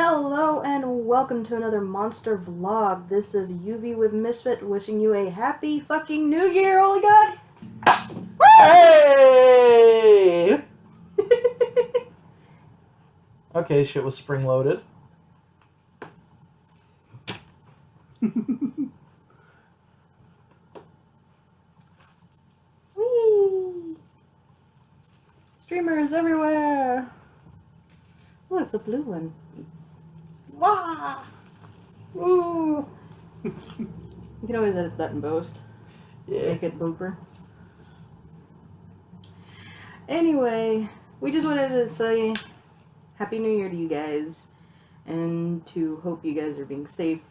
Hello and welcome to another monster vlog. This is UV with Misfit wishing you a happy fucking new year, holy god! Hey! Okay, shit was spring loaded. Whee! Streamers everywhere! Oh, it's a blue one. Wah! Ooh! You can always edit that in post. Yeah. Make it blooper. Anyway, we just wanted to say Happy New Year to you guys, and to hope you guys are being safe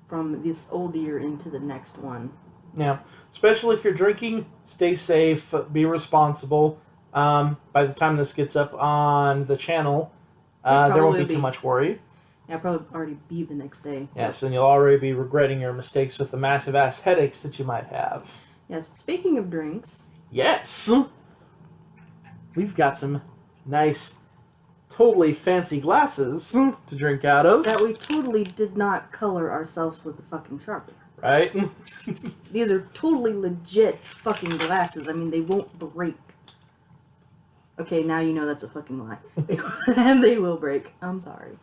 from this old year into the next one. Yeah, especially if you're drinking, stay safe, be responsible. By the time this gets up on the channel, there won't be too much worry. Yeah, probably already be the next day. Yes, and you'll already be regretting your mistakes with the massive ass headaches that you might have. Yes, speaking of drinks. Yes! We've got some nice, totally fancy glasses to drink out of. That we totally did not color ourselves with a fucking Sharpie. Right? These are totally legit fucking glasses. I mean, they won't break. Okay, now you know that's a fucking lie. And they will break. I'm sorry.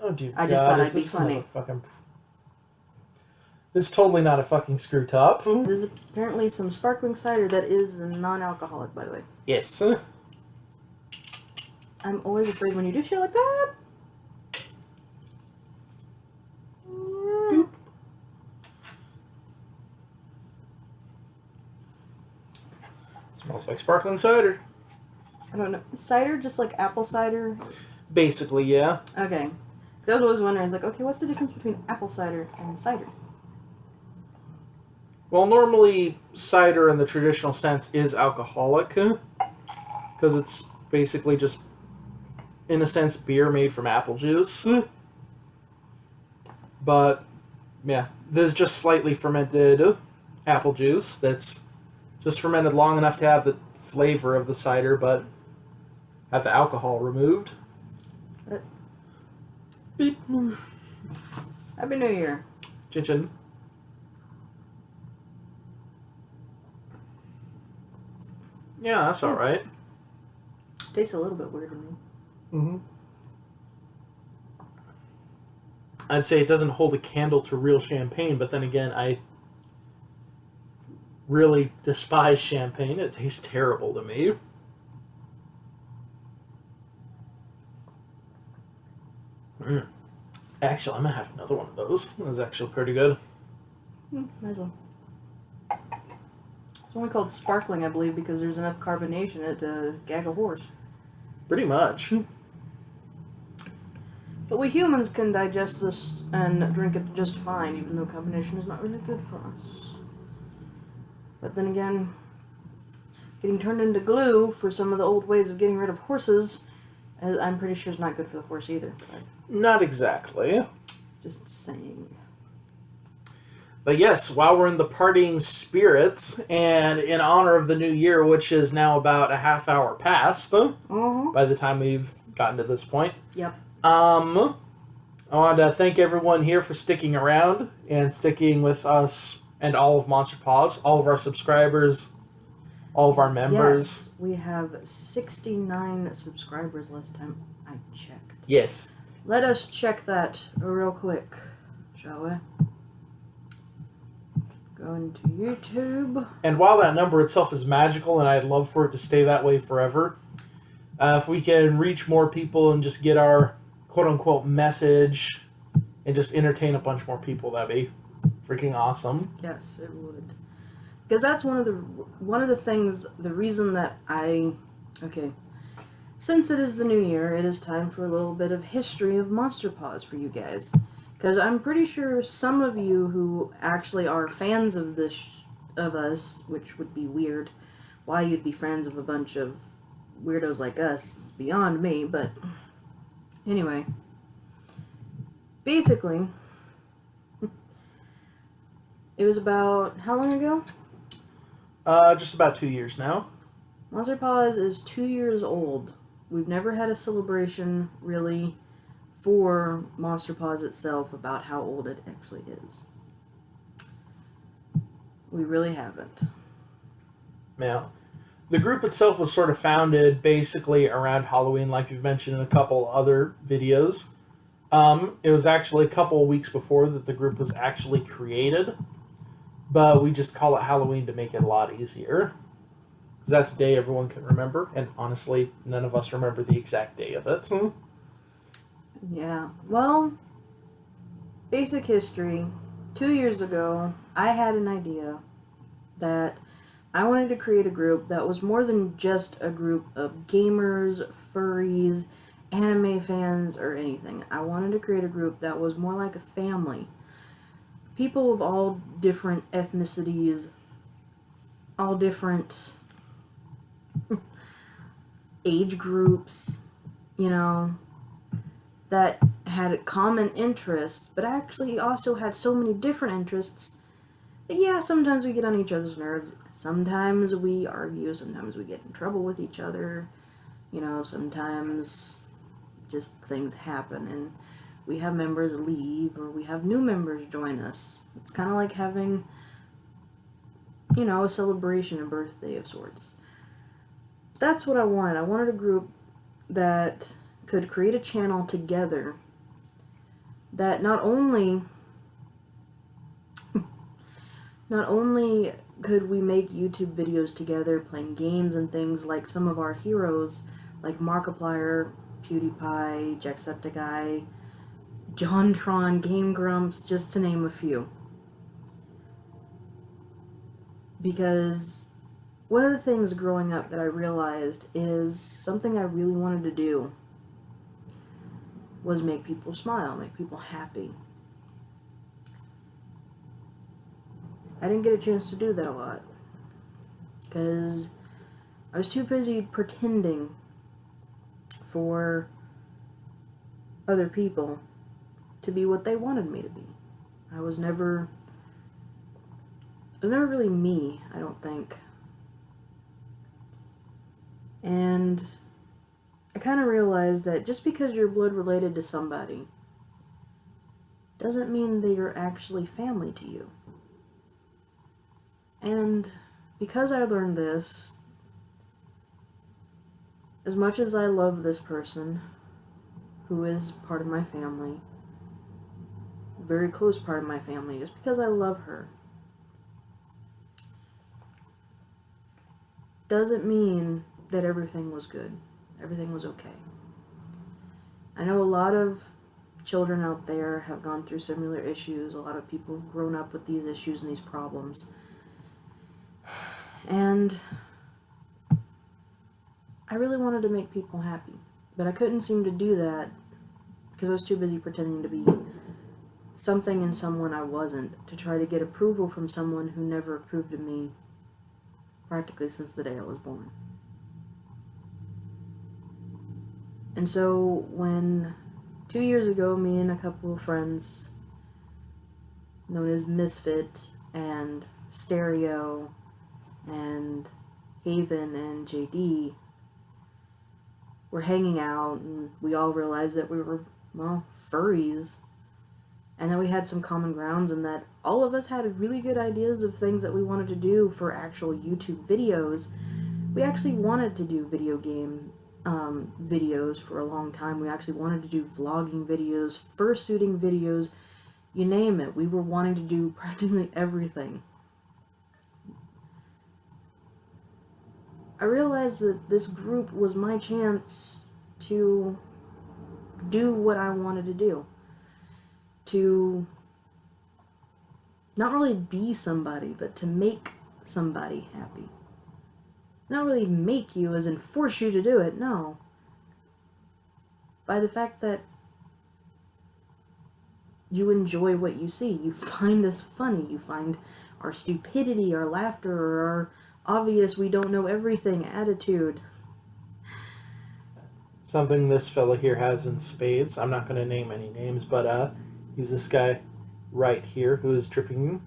Oh, dear I just thought I'd be funny. This is totally not a fucking screw top. There's apparently some sparkling cider that is non-alcoholic, by the way. Yes. I'm always afraid when you do shit like that. Smells like sparkling cider. I don't know. Cider, just like apple cider? Basically, yeah. Okay. Because I was always wondering, I was like, okay, what's the difference between apple cider and cider? Well, normally, cider in the traditional sense is alcoholic. Because it's basically just, in a sense, beer made from apple juice. But, yeah, there's just slightly fermented apple juice that's just fermented long enough to have the flavor of the cider, but have the alcohol removed. Beep. Happy New Year. Chin chin. Yeah, that's alright. Tastes a little bit weird to me. Mm-hmm. I'd say it doesn't hold a candle to real champagne, but then again, I really despise champagne. It tastes terrible to me. Actually, I'm going to have another one of those. That was actually pretty good. Nice one. It's only called sparkling, I believe, because there's enough carbonation in it to gag a horse. Pretty much. But we humans can digest this and drink it just fine, even though carbonation is not really good for us. But then again, getting turned into glue for some of the old ways of getting rid of horses, I'm pretty sure is not good for the horse either. But not exactly. Just saying. But yes, while we're in the partying spirits, and in honor of the new year, which is now about a half hour past, by the time we've gotten to this point. Yep. I want to thank everyone here for sticking around and sticking with us and all of Monster Paws, all of our subscribers, all of our members. Yes, we have 69 subscribers last time I checked. Yes. Let us check that real quick, shall we? Go into YouTube. And while that number itself is magical, and I'd love for it to stay that way forever, if we can reach more people and just get our quote-unquote message and just entertain a bunch more people, that'd be freaking awesome. Yes, it would. Because that's one of the things, the reason that since it is the new year, it is time for a little bit of history of Monster Paws for you guys. Because I'm pretty sure some of you who actually are fans of us, which would be weird, why you'd be friends of a bunch of weirdos like us is beyond me, but anyway. Basically, it was about, how long ago? Just about 2 years now. Monster Paws is 2 years old. We've never had a celebration, really, for Monster Paws itself about how old it actually is. We really haven't. Now, the group itself was sort of founded basically around Halloween, like you've mentioned in a couple other videos. It was actually a couple of weeks before that the group was actually created, but we just call it Halloween to make it a lot easier. Because that's a day everyone can remember, and honestly, none of us remember the exact day of it. Yeah. Well, basic history. 2 years ago, I had an idea that I wanted to create a group that was more than just a group of gamers, furries, anime fans, or anything. I wanted to create a group that was more like a family. People of all different ethnicities, all different age groups, you know, that had common interests, but actually also had so many different interests that, yeah, sometimes we get on each other's nerves. Sometimes we argue. Sometimes we get in trouble with each other. You know, sometimes just things happen and we have members leave or we have new members join us. It's kind of like having, you know, a celebration, a birthday of sorts. That's what I wanted. I wanted a group that could create a channel together that not only could we make YouTube videos together playing games and things like some of our heroes like Markiplier, PewDiePie, Jacksepticeye, JonTron, Game Grumps, just to name a few. Because one of the things growing up that I realized is something I really wanted to do was make people smile, make people happy. I didn't get a chance to do that a lot because I was too busy pretending for other people to be what they wanted me to be. I was never really me, I don't think. And I kind of realized that just because you're blood related to somebody doesn't mean that you're actually family to you. And because I learned this, as much as I love this person, who is part of my family, a very close part of my family, just because I love her, doesn't mean that everything was good. Everything was okay. I know a lot of children out there have gone through similar issues. A lot of people have grown up with these issues and these problems. And I really wanted to make people happy. But I couldn't seem to do that because I was too busy pretending to be something and someone I wasn't, to try to get approval from someone who never approved of me practically since the day I was born. And so when 2 years ago, me and a couple of friends known as Misfit and Stereo and Haven and JD were hanging out, and we all realized that we were, well, furries, and that we had some common grounds, and that all of us had really good ideas of things that we wanted to do for actual YouTube videos. We actually wanted to do video game videos for a long time. We actually wanted to do vlogging videos, fursuiting videos, you name it. We were wanting to do practically everything. I realized that this group was my chance to do what I wanted to do. To not really be somebody, but to make somebody happy. Not really make you as in force you to do it, no. By the fact that you enjoy what you see. You find us funny. You find our stupidity, our laughter, or our obvious we don't know everything attitude. Something this fella here has in spades. I'm not going to name any names, but he's this guy right here who is dripping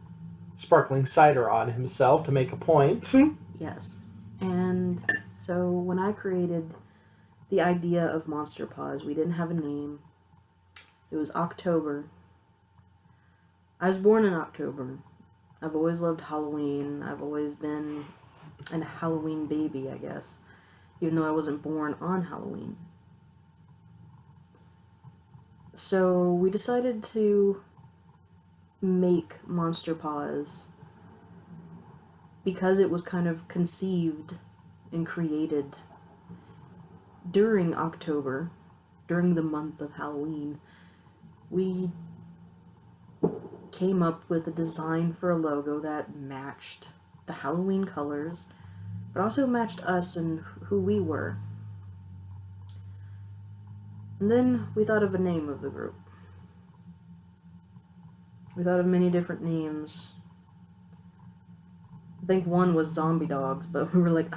sparkling cider on himself to make a point. Yes. And so when I created the idea of Monster Paws, we didn't have a name. It was October. I was born in October. I've always loved Halloween. I've always been a Halloween baby, I guess, even though I wasn't born on Halloween. So we decided to make Monster Paws because it was kind of conceived and created during October, during the month of Halloween. We came up with a design for a logo that matched the Halloween colors, but also matched us and who we were. And then we thought of a name of the group. We thought of many different names. I think one was Zombie Dogs, but we were like,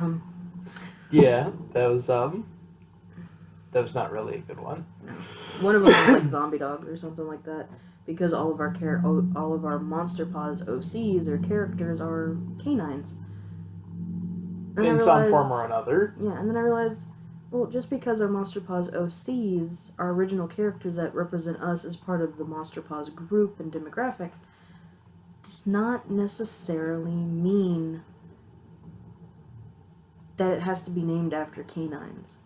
Yeah, that was not really a good one. No. One of them was like Zombie Dogs or something like that, because all of our Monster Paws OCs or characters are canines. And In some form or another. Yeah, and then I realized, well, just because our Monster Paws OCs are original characters that represent us as part of the Monster Paws group and demographic, does not necessarily mean that it has to be named after canines.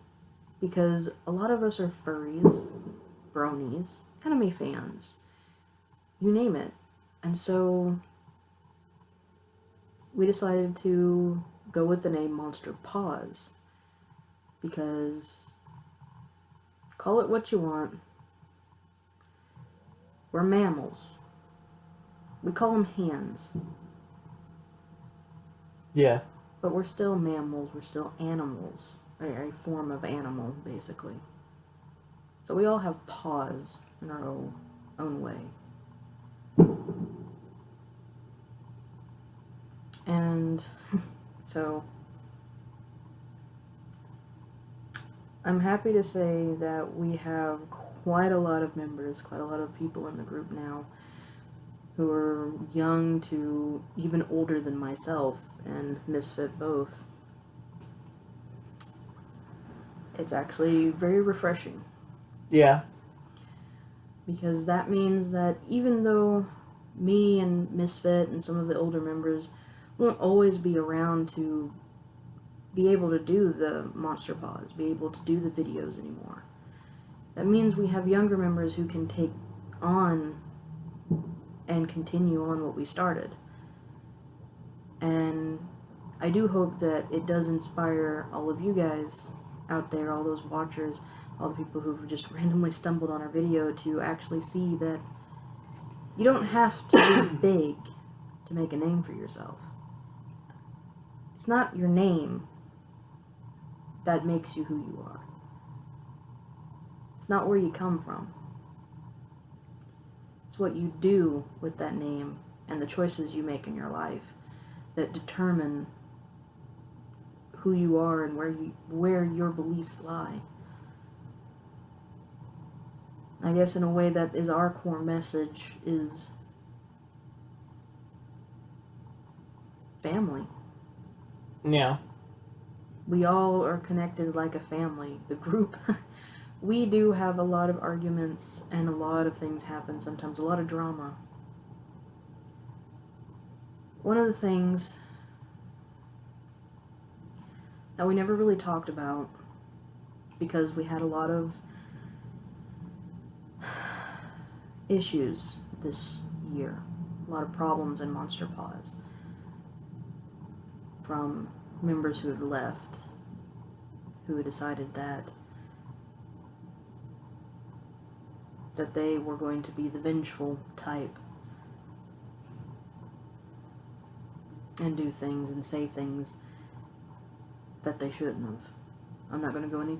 Because a lot of us are furries, bronies, anime fans, you name it. And so we decided to go with the name Monster Paws, because call it what you want, we're mammals. We call them hands. Yeah. But we're still mammals, we're still animals. A form of animal, basically. So we all have paws in our own way. And so I'm happy to say that we have quite a lot of members, quite a lot of people in the group now who are young to even older than myself and Misfit both. It's actually very refreshing. Yeah. Because that means that even though me and Misfit and some of the older members won't always be around to be able to do the Monster Paws, be able to do the videos anymore, that means we have younger members who can take on and continue on what we started. And I do hope that it does inspire all of you guys out there, all those watchers, all the people who've just randomly stumbled on our video, to actually see that you don't have to be big to make a name for yourself. It's not your name that makes you who you are. It's not where you come from. It's what you do with that name and the choices you make in your life that determine who you are and where your beliefs lie. I guess in a way that is our core message is family. Yeah. We all are connected like a family. The group, we do have a lot of arguments and a lot of things happen sometimes, a lot of drama. One of the things that we never really talked about, because we had a lot of issues this year, a lot of problems in Monster Paws, from members who had left, who had decided that they were going to be the vengeful type and do things and say things that they shouldn't have. I'm not going to go into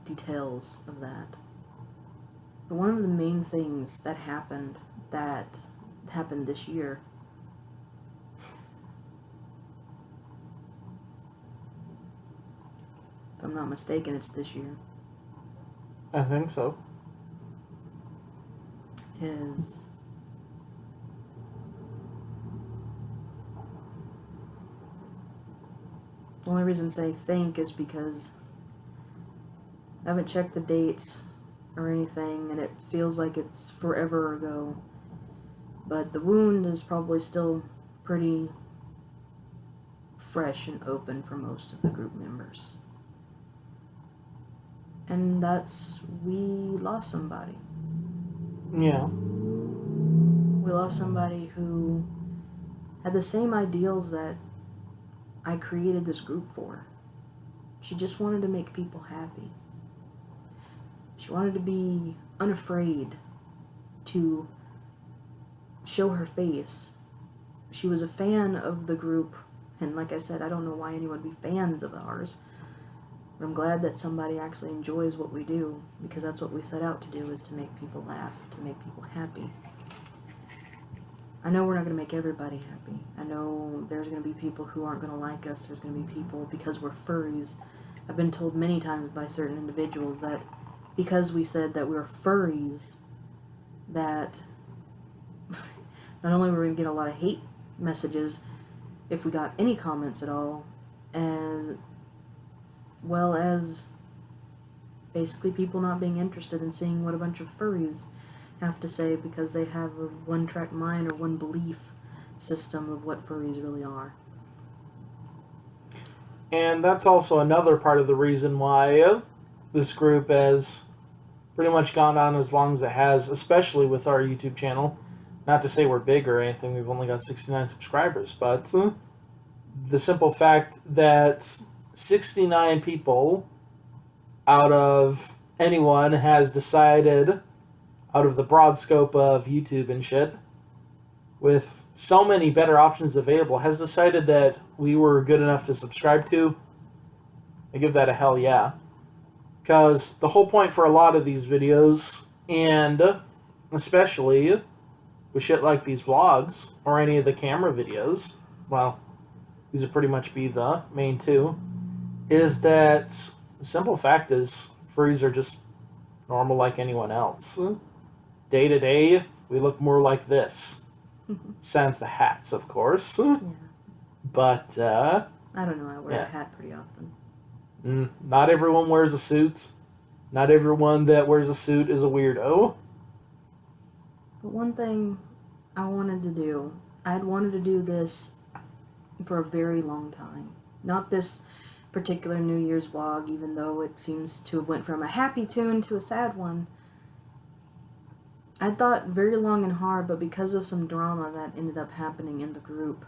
details of that. But one of the main things that happened this year if I'm not mistaken, it's this year, I think so. is the only reason I say think is because I haven't checked the dates or anything, and it feels like it's forever ago. But the wound is probably still pretty fresh and open for most of the group members. And we lost somebody. Yeah. We lost somebody who had the same ideals that I created this group for. She just wanted to make people happy. She wanted to be unafraid to show her face. She was a fan of the group, and like I said, I don't know why anyone would be fans of ours. But I'm glad that somebody actually enjoys what we do, because that's what we set out to do, is to make people laugh, to make people happy. I know we're not going to make everybody happy. I know there's going to be people who aren't going to like us. There's going to be people, because we're furries. I've been told many times by certain individuals that because we said that we're furries, that not only were we going to get a lot of hate messages, if we got any comments at all, as well as basically people not being interested in seeing what a bunch of furries have to say, because they have a one-track mind or one belief system of what furries really are. And that's also another part of the reason why this group has pretty much gone on as long as it has, especially with our YouTube channel. Not to say we're big or anything, we've only got 69 subscribers, but the simple fact that 69 people out of anyone has decided, out of the broad scope of YouTube and shit, with so many better options available, has decided that we were good enough to subscribe to. I give that a hell yeah. Because the whole point for a lot of these videos, and especially with shit like these vlogs, or any of the camera videos, well, these would pretty much be the main two, is that the simple fact is furries are just normal like anyone else. Day to day, we look more like this. Sans the hats, of course. Yeah. But, I don't know, I wear yeah. a hat pretty often. Not everyone wears a suit. Not everyone that wears a suit is a weirdo. But one thing I wanted to do, I had wanted to do this for a very long time. Not this particular New Year's vlog, even though it seems to have went from a happy tune to a sad one. I thought very long and hard, but because of some drama that ended up happening in the group,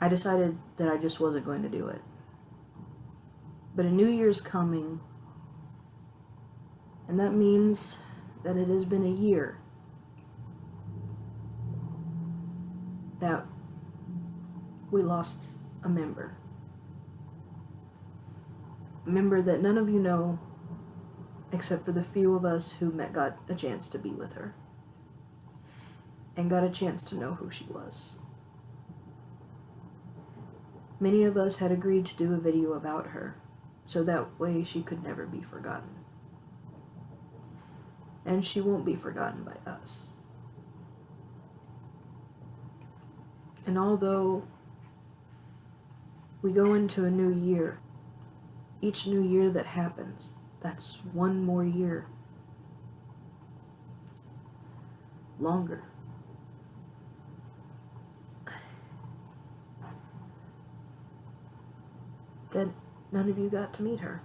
I decided that I just wasn't going to do it. But a New Year's coming, and that means that it has been a year that we lost a member. A member that none of you know, except for the few of us who got a chance to be with her and got a chance to know who she was. Many of us had agreed to do a video about her, so that way she could never be forgotten. And she won't be forgotten by us. And although we go into a new year, each new year that happens, that's one more year longer. That none of you got to meet her.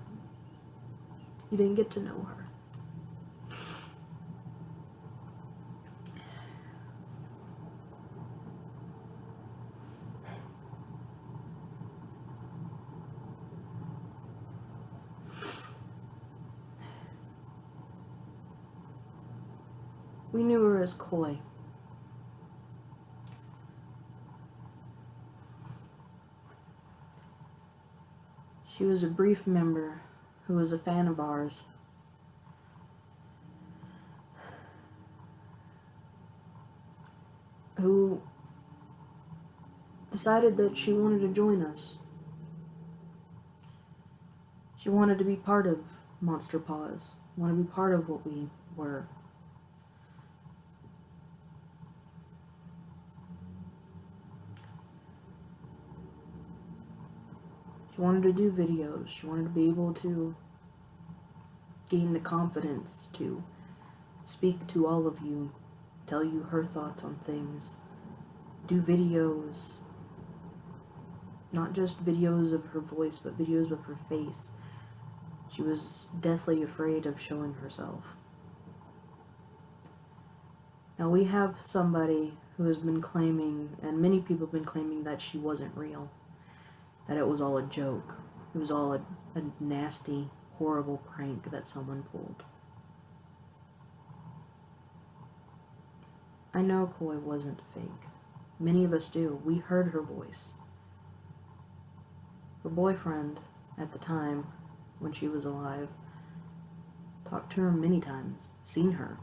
You didn't get to know her. We knew her as Koi. She was a brief member who was a fan of ours. Who decided that she wanted to join us. She wanted to be part of Monster Paws. Wanted to be part of what we were. She wanted to do videos. She wanted to be able to gain the confidence to speak to all of you, tell you her thoughts on things, do videos, not just videos of her voice, but videos of her face. She was deathly afraid of showing herself. Now we have somebody who has been claiming, and many people have been claiming, that she wasn't real, that it was all a joke. It was all a nasty, horrible prank that someone pulled. I know Koi wasn't fake. Many of us do. We heard her voice. Her boyfriend, at the time, when she was alive, talked to her many times, seen her.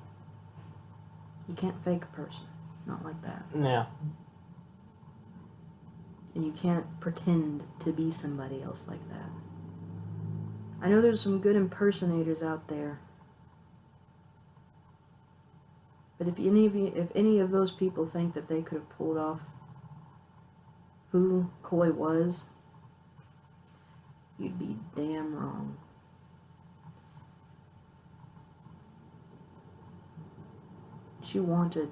You can't fake a person. Not like that. Yeah. And you can't pretend to be somebody else like that. I know there's some good impersonators out there. But if any of those people think that they could have pulled off who Koi was, you'd be damn wrong. She wanted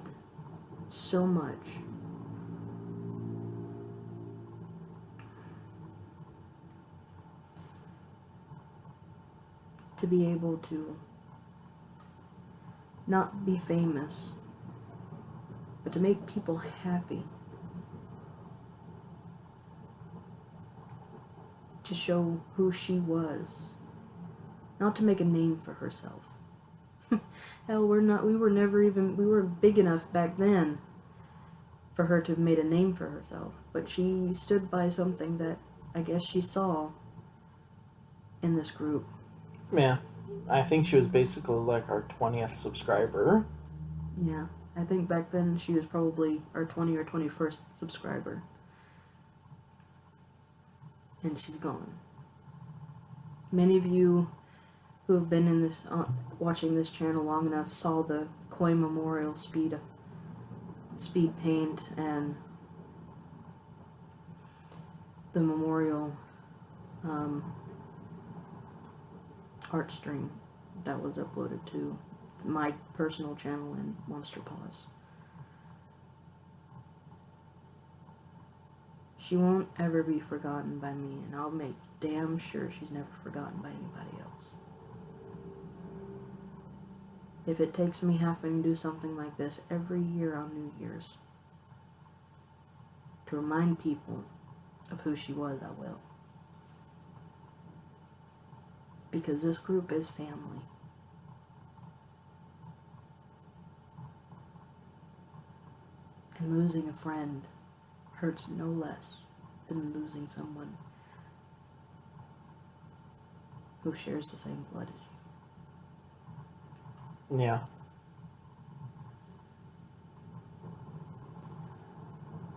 so much to be able to not be famous, but to make people happy, to show who she was, not to make a name for herself. Hell, we weren't big enough back then for her to have made a name for herself, but she stood by something that I guess she saw in this group. Yeah. I think she was basically like our 20th subscriber. Yeah, I think back then she was probably our 20 or 21st subscriber. And she's gone. Many of you who have been in this watching this channel long enough saw the Koi Memorial speed paint and the memorial art stream that was uploaded to my personal channel in Paws. She won't ever be forgotten by me, and I'll make damn sure she's never forgotten by anybody else. If it takes me having to do something like this every year on New Year's to remind people of who she was, I will. Because this group is family. And losing a friend hurts no less than losing someone who shares the same blood as you. Yeah.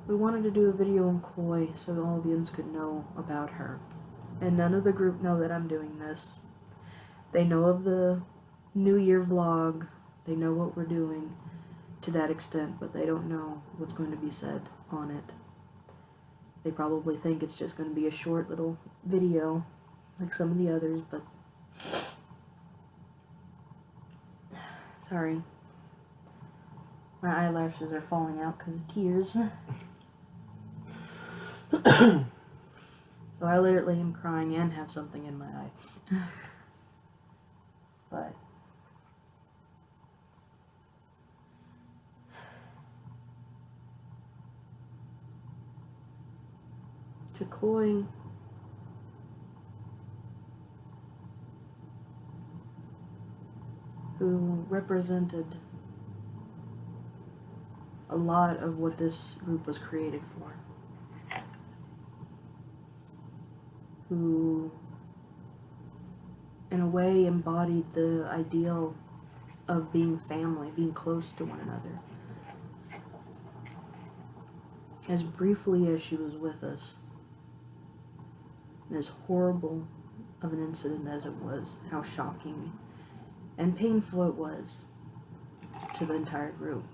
We wanted to do a video on Koi so all of you could know about her. And none of the group know that I'm doing this. They know of the New Year vlog. They know what we're doing to that extent, but they don't know what's going to be said on it. They probably think it's just going to be a short little video like some of the others, but sorry. My eyelashes are falling out because of tears. So I literally am crying and have something in my eye. But to Koi, who represented a lot of what this group was created for, who in a way embodied the ideal of being family, being close to one another. As briefly as she was with us, and as horrible of an incident as it was, how shocking and painful it was to the entire group.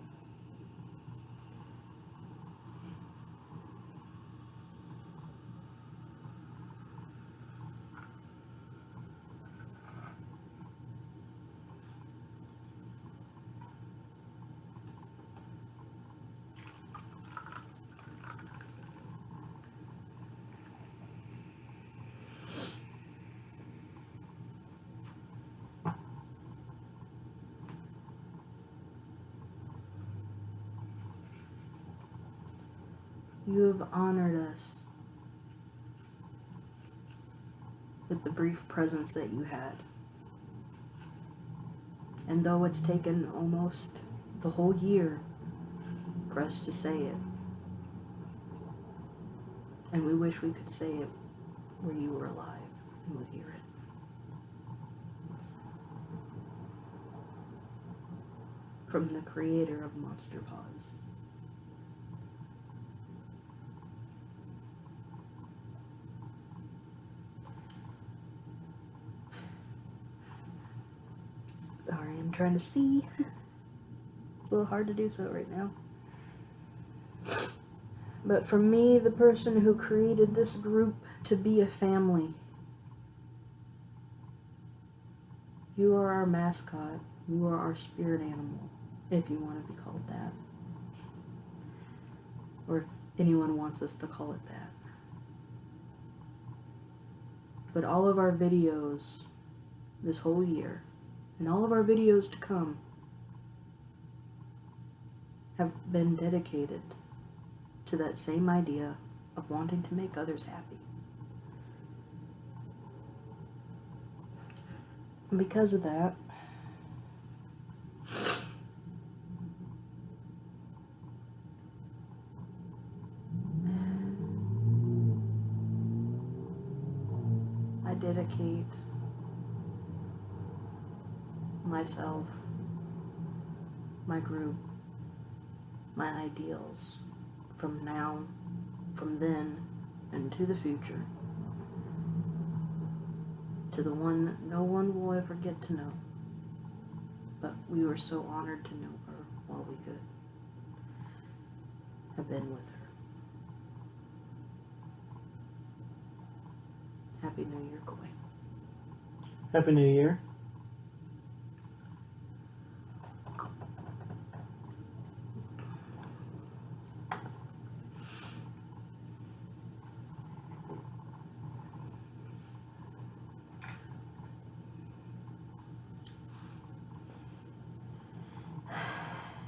You have honored us with the brief presence that you had. And though it's taken almost the whole year for us to say it, and we wish we could say it where you were alive and would hear it. From the creator of Monster Paws. Sorry, I'm trying to see. It's a little hard to do so right now. But for me, the person who created this group to be a family, you are our mascot. You are our spirit animal, if you want to be called that. Or if anyone wants us to call it that. But all of our videos this whole year, and all of our videos to come, have been dedicated to that same idea of wanting to make others happy. And because of that, I dedicate myself, my group, my ideals, from now, from then, and to the future, to the one no one will ever get to know, but we were so honored to know her while we could have been with her. Happy New Year, Koi. Happy New Year.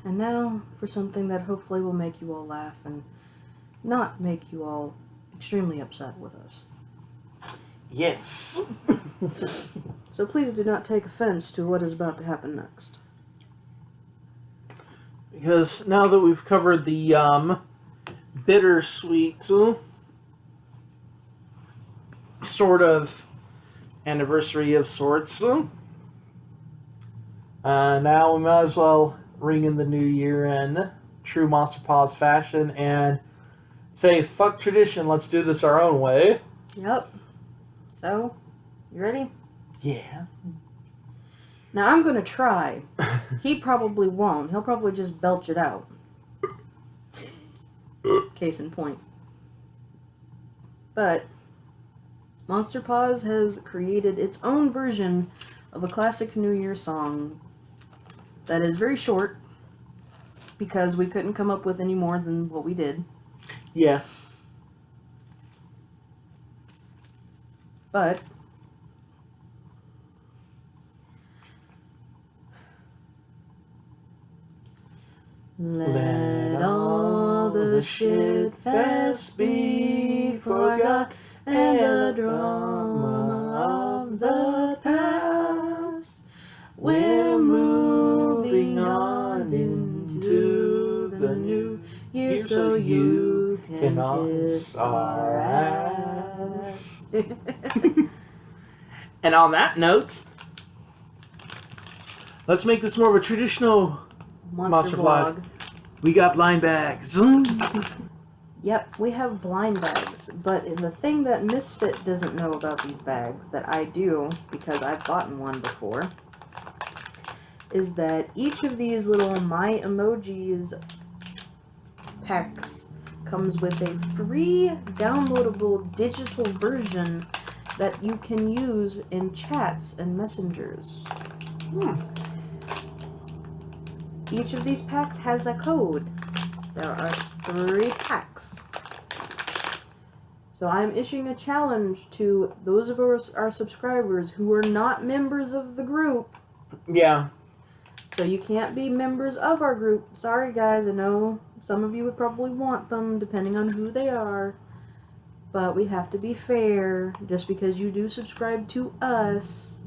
And now for something that hopefully will make you all laugh and not make you all extremely upset with us. Yes. So please do not take offense to what is about to happen next. Because now that we've covered the bittersweet sort of anniversary of sorts, now we might as well ring in the new year in true Monster Paws fashion and say, fuck tradition, let's do this our own way. Yep. So, you ready? Yeah. Now I'm gonna try. He probably won't. He'll probably just belch it out. Case in point. But Monster Paws has created its own version of a classic New Year song that is very short because we couldn't come up with any more than what we did. Yeah. But let all the shit fest be forgot and the drama of the past. We're moving on into the new year so you can kiss our ass. And on that note, let's make this more of a traditional Monster vlog. We got blind bags. Yep, we have blind bags, but the thing that Misfit doesn't know about these bags, that I do, because I've bought one before, is that each of these little My Emojis packs comes with a free downloadable digital version that you can use in chats and messengers. Each of these packs has a code. There are 3 packs. So I'm issuing a challenge to those of our subscribers who are not members of the group. Yeah. So you can't be members of our group. Sorry guys, I know Some of you would probably want them, depending on who they are. But we have to be fair. Just because you do subscribe to us,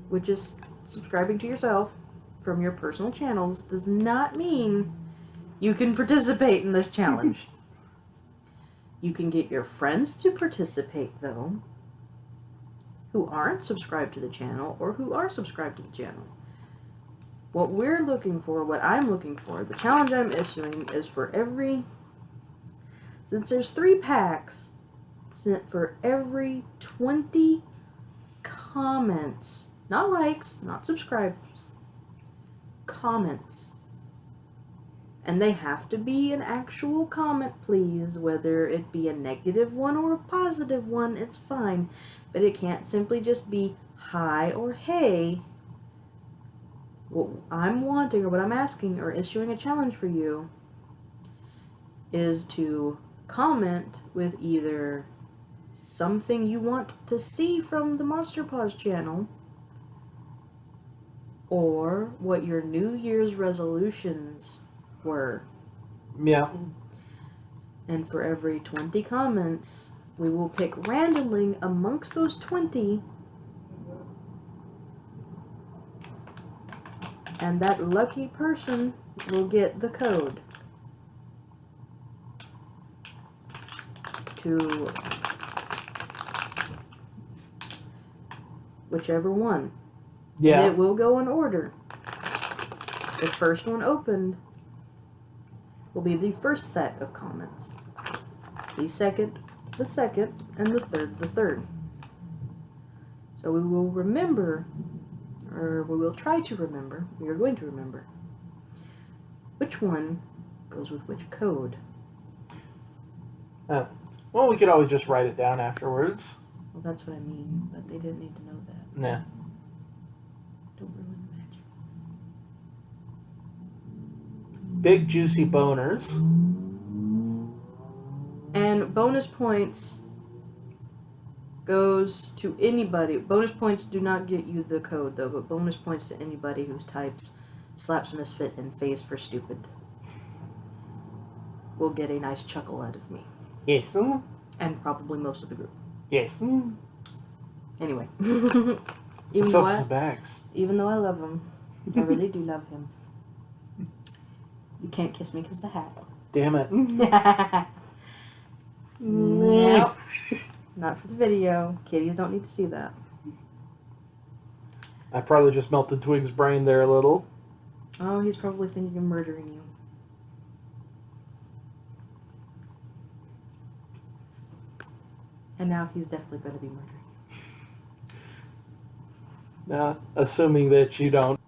which is subscribing to yourself from your personal channels, does not mean you can participate in this challenge. You can get your friends to participate, though, who aren't subscribed to the channel or who are subscribed to the channel. What we're looking for, what I'm looking for, the challenge I'm issuing is for every, since there's 3 packs, for every 20 comments, not likes, not subscribers, comments. And they have to be an actual comment, please. Whether it be a negative one or a positive one, it's fine. But it can't simply just be hi or hey. What I'm wanting, or what I'm asking, or issuing a challenge for you, is to comment with either something you want to see from the Monster Paws channel, or what your New Year's resolutions were. Yeah. And for every 20 comments, we will pick randomly amongst those 20, and that lucky person will get the code to whichever one. Yeah. And it will go in order. The first one opened will be the first set of comments. The second, and the third. So we will remember, or we will try to remember, we are going to remember, which one goes with which code. Oh. Well, we could always just write it down afterwards. Well, that's what I mean, but they didn't need to know that. Nah. Don't ruin the magic. Big juicy boners. And bonus points goes to anybody. Bonus points do not get you the code, though, but bonus points to anybody who types slaps misfit and phase for stupid will get a nice chuckle out of me. Yes. And probably most of the group. Yes. Anyway. What's up with the bags? Even though I love him, I really do love him. You can't kiss me because the hat. Damn it. Nope. Not for the video. Kitties don't need to see that. I probably just melted Twig's brain there a little. Oh, he's probably thinking of murdering you. And now he's definitely going to be murdering you. Now, assuming that you don't.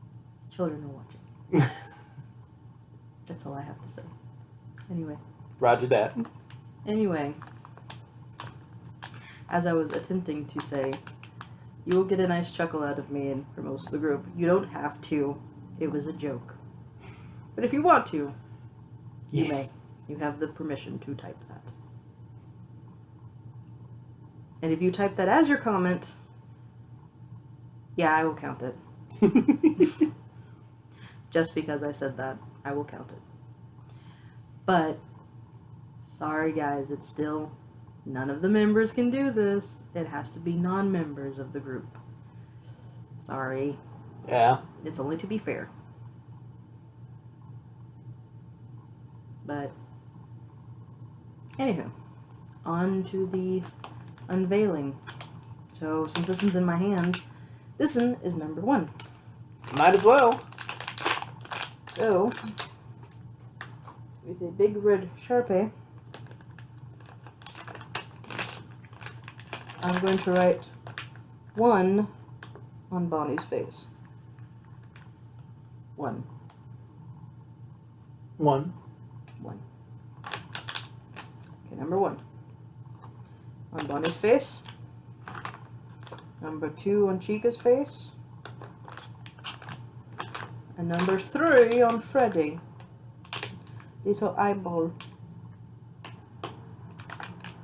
Children are watching. That's all I have to say. Anyway. Roger that. Anyway. As I was attempting to say, you will get a nice chuckle out of me and for most of the group. You don't have to. It was a joke. But if you want to, you may. You have the permission to type that. And if you type that as your comment, yeah, I will count it. Just because I said that, I will count it. But, sorry guys, it's still, none of the members can do this. It has to be non-members of the group. Sorry. Yeah. It's only to be fair. But, anywho, on to the unveiling. So, since this one's in my hand, this one is number 1. Might as well. So, with a big red Sharpie, I'm going to write 1 on Bonnie's face. 1. 1. 1. Okay, number 1 on Bonnie's face. Number 2 on Chica's face. And number 3 on Freddy. Little eyeball.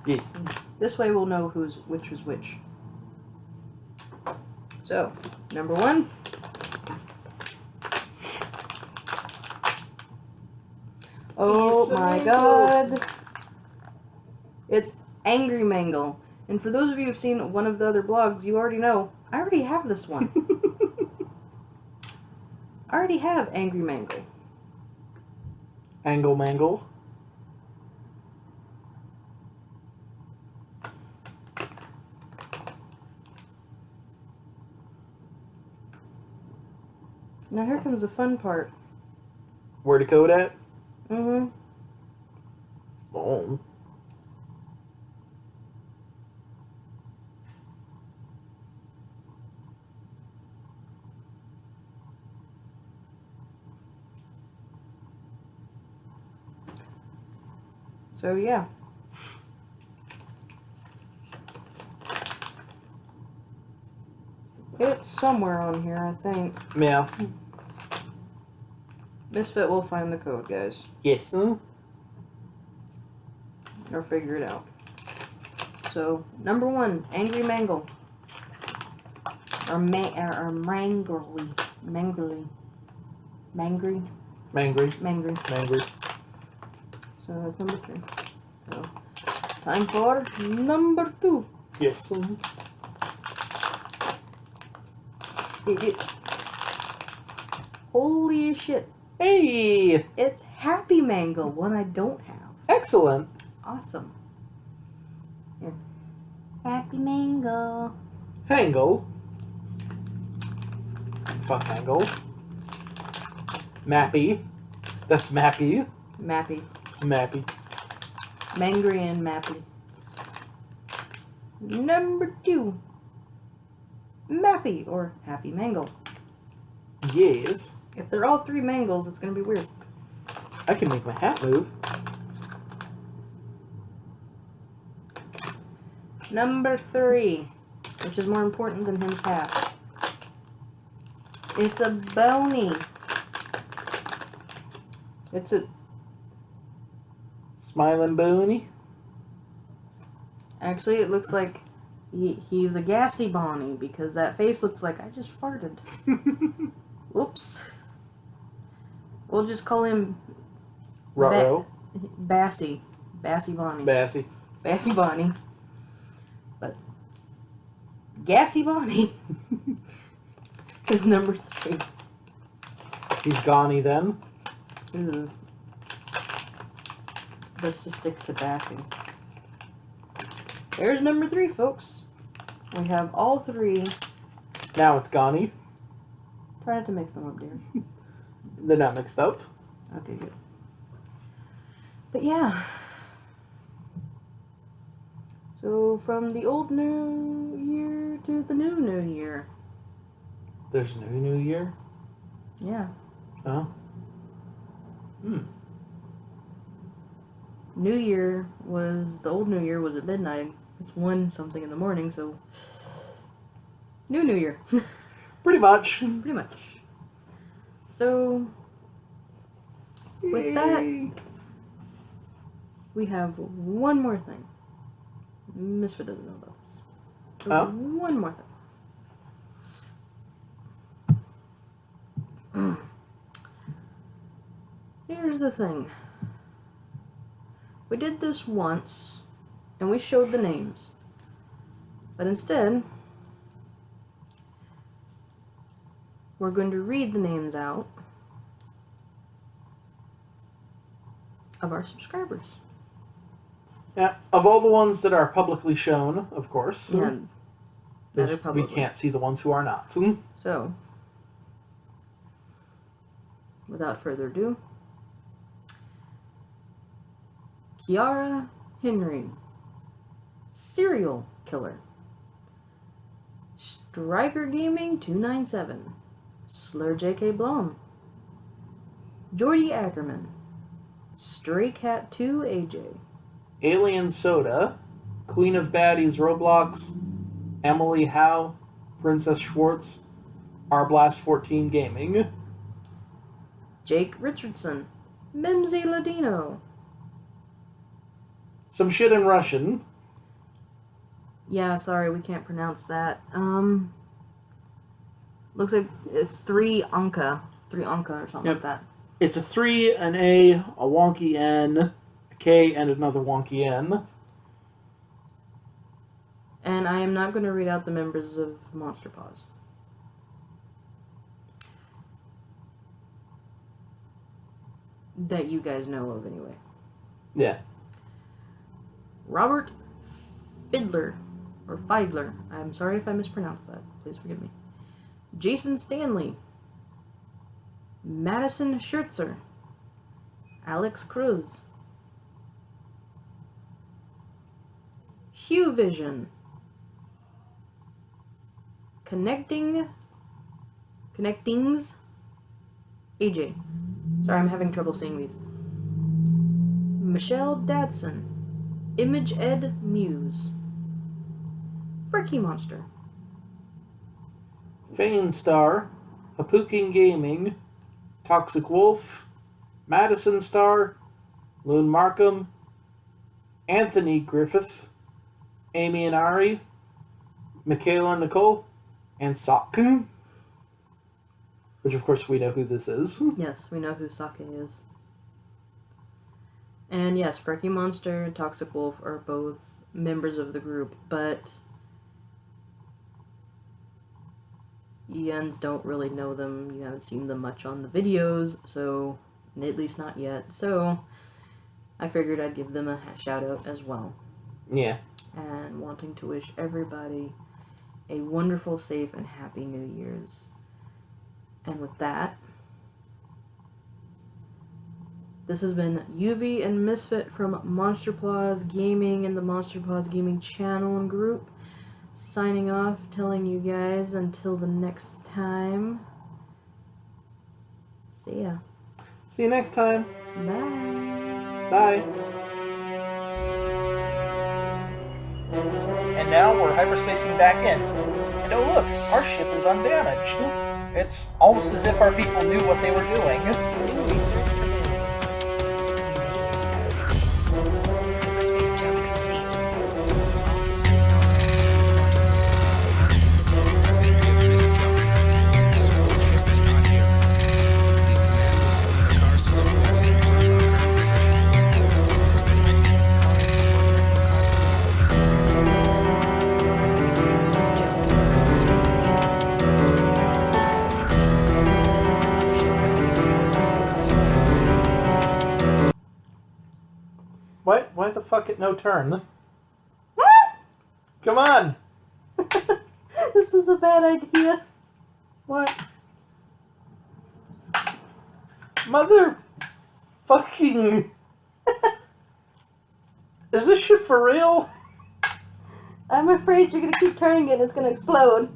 Yes. This way we'll know which is which. So, number 1. Oh my god. It's Angry Mangle. And for those of you who've seen one of the other blogs, you already know, I already have this one. I already have Angry Mangle. Angle Mangle. Now here comes the fun part. Where to code at? Mm-hmm. Oh. So yeah. It's somewhere on here, I think. Yeah. Misfit will find the code, guys. Yes. Or figure it out. So, number 1, Angry Mangle. Or Mangry. Mangry. Mangry. Mangry. So that's number 3. So, time for number 2. Yes. Holy shit. Hey! It's Happy Mangle, one I don't have. Excellent. Awesome. Here. Happy Mangle. Hangle. Fuck Hangle. Mappy. That's Mappy. Mappy. Mappy. Mangry and Mappy. Number 2. Mappy, or Happy Mangle. Yes. If they're all 3 mangles, it's going to be weird. I can make my hat move. Number 3, which is more important than him's hat. It's a Boney. It's a... Smiling Booney. Actually, it looks like he's a gassy Bonnie, because that face looks like I just farted. Whoops. We'll just call him... Ruh-roh. Bassy. Bassy Bonnie. Bassy. Bassy Bonnie. But Gassy Bonnie is number 3. He's Gonny then. Ooh. Let's just stick to Bassy. There's number 3, folks. We have all 3. Now it's Gonny. Try not to mix them up, dear. They're not mixed up. Okay, good. But yeah. So from the old New Year to the new Year. There's no New Year? Yeah. Oh. New Year was, the old New Year was at midnight. It's 1 something in the morning, so New Year. Pretty much. Pretty much. So with that, we have one more thing. Misfit doesn't know about this. Oh? One more thing. Here's the thing. We did this once, and we showed the names. But instead, we're going to read the names out of our subscribers. Yeah, of all the ones that are publicly shown, of course. Yeah, that are We publicly. can't see the ones who are not. So, without further ado, Kiara Henry, Serial Killer, Striker Gaming 297, Slur JK Blom, Jordy Ackerman, Stray Cat 2 AJ, Alien Soda, Queen of Baddies Roblox, Emily Howe, Princess Schwartz, Blast 14 Gaming, Jake Richardson, Mimsy Ladino. some shit in Russian. Yeah, sorry, we can't pronounce that. Looks like 3 Anka or something like that. It's a 3, an A, a wonky N, a K, and another wonky N. And I am not going to read out the members of Monster Paws. That you guys know of, anyway. Yeah. Robert Fiedler, or Fiedler. I'm sorry if I mispronounced that. Please forgive me. Jason Stanley. Madison Schertzer. Alex Cruz. Hugh Vision. Connectings. AJ. Sorry, I'm having trouble seeing these. Michelle Dadson. Image Ed Muse. Fricky Monster. Fane Star, Hapuking Gaming, Toxic Wolf, Madison Star, Loon Markham, Anthony Griffith, Amy and Ari, Michaela Nicole, and Sock. Which, of course, we know who this is. Yes, we know who Sake is. And yes, Freaky Monster and Toxic Wolf are both members of the group, but Yens don't really know them. You haven't seen them much on the videos, so at least not yet. So I figured I'd give them a shout out as well. Yeah. And wanting to wish everybody a wonderful, safe, and happy New Year's. And with that, this has been UV and Misfit from Monster Paws Gaming and the Monster Paws Gaming channel and group. Signing off, telling you guys until the next time. See ya. See you next time. Bye. Bye. And now we're hyperspacing back in. And oh look, our ship is undamaged. It's almost as if our people knew what they were doing. New research available. Hyperspace jump complete. All systems nominal. Quantum dissipated. This junction. Sample ship is not here. Fleet Command will select Carson and will confirm our current position. This is the engine. Calling support vessel Carson. This jump has been awakened. This is the mothership calling support vessel Carson. Why the fuck it no turn? Come on! This was a bad idea. What? Mother fucking... Is this shit for real? I'm afraid you're gonna keep turning it and it's gonna explode.